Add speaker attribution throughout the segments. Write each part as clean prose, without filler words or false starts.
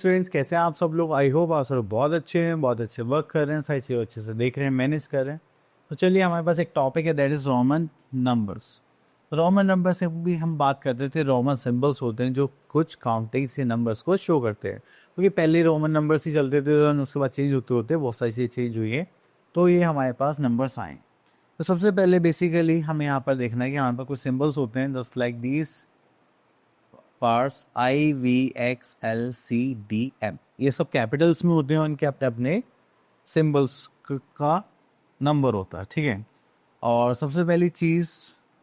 Speaker 1: Students, कैसे हैं आप सब लोग? आई होप आप सब बहुत अच्छे हैं, बहुत अच्छे वर्क कर रहे हैं, सारी चीज़ें अच्छे से देख रहे हैं, मैनेज कर रहे हैं। तो चलिए, हमारे पास एक टॉपिक है, that is Roman numbers. Roman number से भी हम बात करते थे। रोमन सिंबल्स होते हैं जो कुछ काउंटिंग से नंबर्स को शो करते हैं, क्योंकि पहले रोमन नंबर्स ही चलते थे और उसके बाद चेंज होते होते बहुत सारी चीज़ें चेंज हुई है, तो ये हमारे पास नंबर्स आए। तो सबसे पहले बेसिकली हमें यहाँ पर देखना है कि हमारे पास कुछ सिंबल्स होते हैं just like these parts IVXLCDM, ये सब कैपिटल्स में होते हैं, उनके अपने अपने सिंबल्स का नंबर होता है, ठीक है। और सबसे पहली चीज़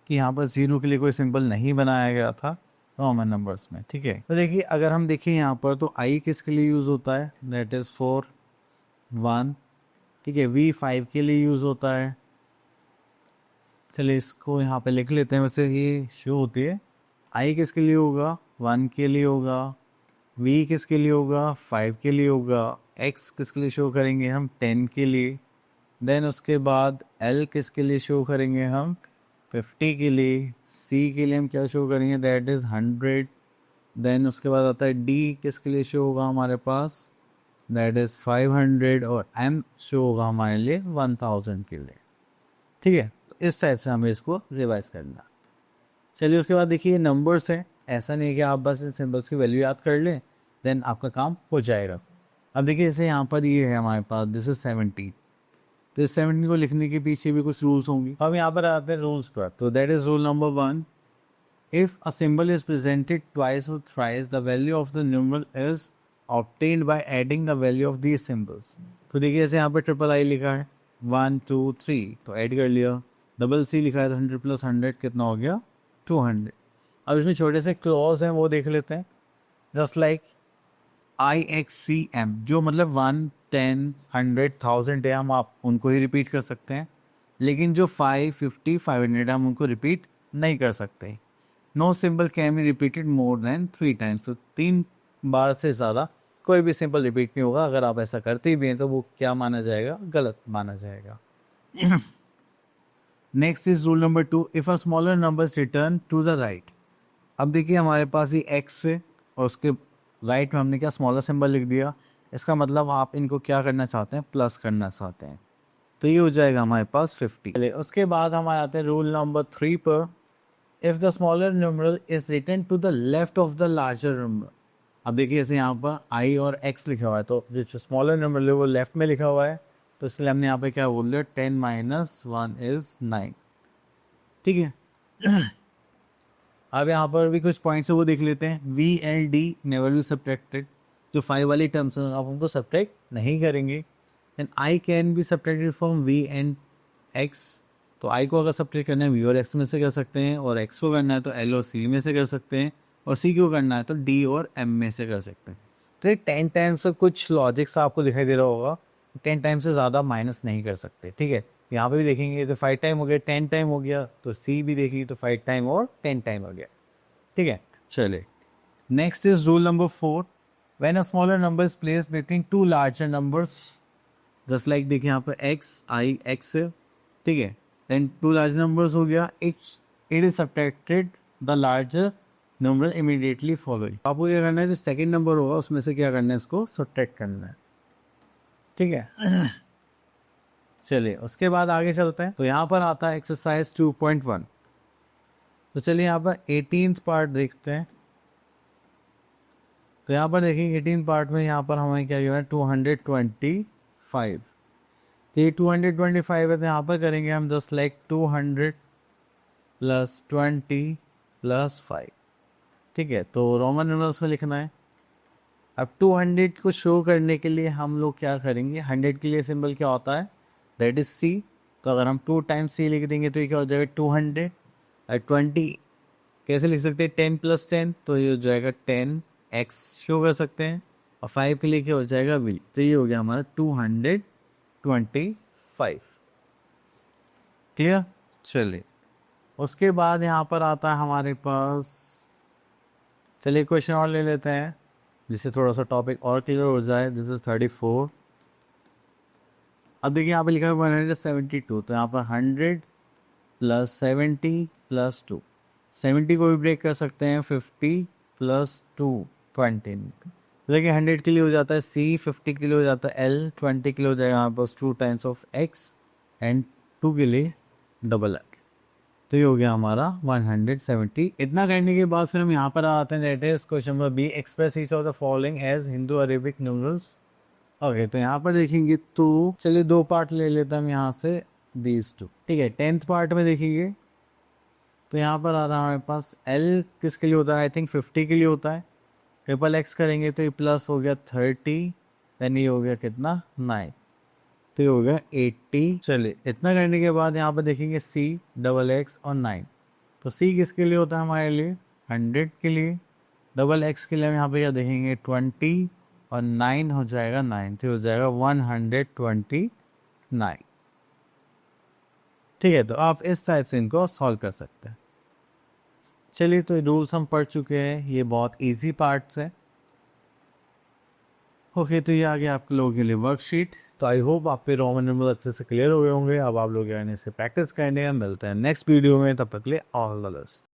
Speaker 1: कि यहाँ पर जीरो के लिए कोई सिंबल नहीं बनाया गया था रोमन नंबर्स में, ठीक है। तो देखिए, अगर हम देखें यहाँ पर तो आई किसके लिए यूज़ होता है, दैट इज़ 4 1, ठीक है। V 5 के लिए यूज़ होता है। चलिए इसको यहाँ पे लिख लेते हैं, वैसे ये शो होती है। आई किसके लिए होगा, 1 के लिए होगा। V किसके लिए होगा, 5 के लिए होगा। X किसके लिए शो करेंगे हम, 10 के लिए। देन उसके बाद L किसके लिए शो करेंगे हम, 50 के लिए। C के लिए हम क्या शो करेंगे, दैट इज़ 100। देन उसके बाद आता है D, किसके लिए शो होगा हमारे पास, दैट इज़ 500। और M शो होगा हमारे लिए 1000 के लिए, ठीक है। तो इस टाइप से हमें इसको रिवाइज करना। चलिए उसके बाद देखिए, नंबर्स हैं, ऐसा नहीं है कि आप बस इन सिंबल्स की वैल्यू याद कर लें देन आपका काम हो जाएगा। अब देखिए, जैसे यहाँ पर ये है हमारे पास, दिस इज 17। तो इस 17 को लिखने के पीछे भी कुछ रूल्स होंगे। अब यहाँ पर आते हैं रूल्स पर। तो that is rule number 1, if a symbol is presented twice और thrice the value of the numeral is obtained by adding the value of these symbols. तो देखिए, जैसे यहाँ पर ट्रिपल आई लिखा है 1 2 3, तो ऐड कर लिया। डबल सी लिखा है तो 100 + 100 कितना हो गया, 200। अब इसमें छोटे से क्लॉज हैं, वो देख लेते हैं। जस्ट लाइक IXCM, जो मतलब 1 10 100 1000 है, हम आप उनको ही रिपीट कर सकते हैं। लेकिन जो 5 50 500 हम उनको रिपीट नहीं कर सकते। No symbol can be repeated more than 3 times. तो 3 बार से ज़्यादा कोई भी सिंबल रिपीट नहीं होगा। अगर आप ऐसा करते भी हैं तो वो क्या माना जाएगा, गलत माना जाएगा। Next is rule number 2, if a smaller number return to the right. अब देखिए, हमारे पास ये x है और उसके राइट में हमने क्या स्मॉलर सिंबल लिख दिया। इसका मतलब आप इनको क्या करना चाहते हैं, प्लस करना चाहते हैं। तो ये हो जाएगा हमारे पास 50। चलिए उसके बाद हमारे आते हैं रूल नंबर 3 पर, if the smaller numeral is written to the left of the larger number. अब देखिए, जैसे यहाँ पर i और x लिखा हुआ है, तो जो स्मॉलर नंबर है वो लेफ्ट में लिखा हुआ है, तो इसलिए हमने यहाँ पे क्या बोल दिया, 10 - 1 इज 9, ठीक है। अब यहाँ पर भी कुछ पॉइंट्स है वो देख लेते हैं। V and D never be subtracted, जो 5 वाली टर्म्स हैं आप उनको सब्ट्रैक्ट नहीं करेंगे। And I can be subtracted from V and X, तो I को अगर सब्ट्रैक्ट करना है V और X में से कर सकते हैं, और X को करना है तो L और C में से कर सकते हैं, और C को करना है तो D और M में से कर सकते हैं। तो ये 10 टाइम्स का कुछ लॉजिक्स आपको दिखाई दे रहा होगा, 10 टाइम से ज़्यादा माइनस नहीं कर सकते, ठीक है। यहाँ पे भी देखेंगे तो 5 टाइम हो गया, 10 टाइम हो गया, तो सी भी देखेंगे तो 5 टाइम और 10 टाइम हो गया, ठीक है। चले next is rule number 4, when a smaller number is placed between two larger numbers, just like देखिए यहाँ पर x है, ठीक है। देन टू लार्जर नंबर्स हो गया, it is subtracted the larger number immediately following. आपको क्या करना है, जो सेकेंड नंबर होगा उसमें से क्या करना है, इसको सब्ट्रैक्ट करना है, ठीक है। चलिए उसके बाद आगे चलते हैं। तो यहाँ पर आता है एक्सरसाइज 2.1। तो चलिए यहाँ पर 18th पार्ट देखते हैं। तो यहाँ पर देखिए 18 पार्ट में यहाँ पर हमें क्या है, 225। तो ये 225 है, तो यहाँ पर करेंगे हम जस्ट लाइक 200 + 20 + 5, ठीक है। तो रोमन न्यूमरल्स में लिखना है। अब 200 को शो करने के लिए हम लोग क्या करेंगे, 100 के लिए सिंबल क्या होता है, दैट इज C। तो अगर हम 2 टाइम्स C लिख देंगे तो ये क्या हो जाएगा, 200। और 20 कैसे लिख सकते हैं, 10 + 10, तो ये हो जाएगा 10x शो कर सकते हैं। और 5 के लिए क्या हो जाएगा, V। तो ये हो गया हमारा 225, क्लियर। चलिए उसके बाद यहाँ पर आता है हमारे पास, चलिए क्वेश्चन और ले लेते हैं जिससे थोड़ा सा टॉपिक और क्लियर हो जाए। This is 34। अब देखिए यहाँ पे लिखा है 172, तो यहाँ पर 100 + 70 + 2, 70 को भी ब्रेक कर सकते हैं, 50 + 2 20, देखिए 100 के लिए हो जाता है C, 50 के लिए हो जाता है L, 20 के लिए हो जाएगा यहाँ पास 2 टाइम्स ऑफ X एंड 2 के लिए डबल X। तो ये हो गया हमारा 170। इतना करने के बाद फिर हम यहाँ पर आते हैं, that is question number B, express each of the following as Hindu Arabic numerals. Okay, तो यहाँ पर देखेंगे तो चलिए 2 पार्ट ले लेते हैं हम यहाँ से, दीज 2, ठीक है। 10th पार्ट में देखेंगे तो यहाँ पर आ रहा है हमारे पास L किसके लिए होता है, आई थिंक 50 के लिए होता है। ट्रिपल एक्स करेंगे तो ये प्लस हो गया 30, देन ये हो गया कितना 9, तो ये हो गया 80। चलिए इतना करने के बाद यहाँ पर देखेंगे C, डबल एक्स और 9। तो C किसके लिए होता है हमारे लिए, 100 के लिए। डबल एक्स के लिए हम यहाँ पे क्या देखेंगे 20 और 9 हो जाएगा 9, तो हो जाएगा 129। ठीक है, तो आप इस टाइप से इनको सॉल्व कर सकते हैं। चलिए, तो रूल्स हम पढ़ चुके हैं, ये बहुत इजी पार्ट्स है। ओके, तो ये आ गया आप लोगों के लिए वर्कशीट। तो आई होप आप पे रोमन नंबर अच्छे से क्लियर हो गए होंगे। अब आप लोग यानी इसे प्रैक्टिस करने हैं। मिलते हैं नेक्स्ट वीडियो में, तब तक के लिए ऑल द बेस्ट।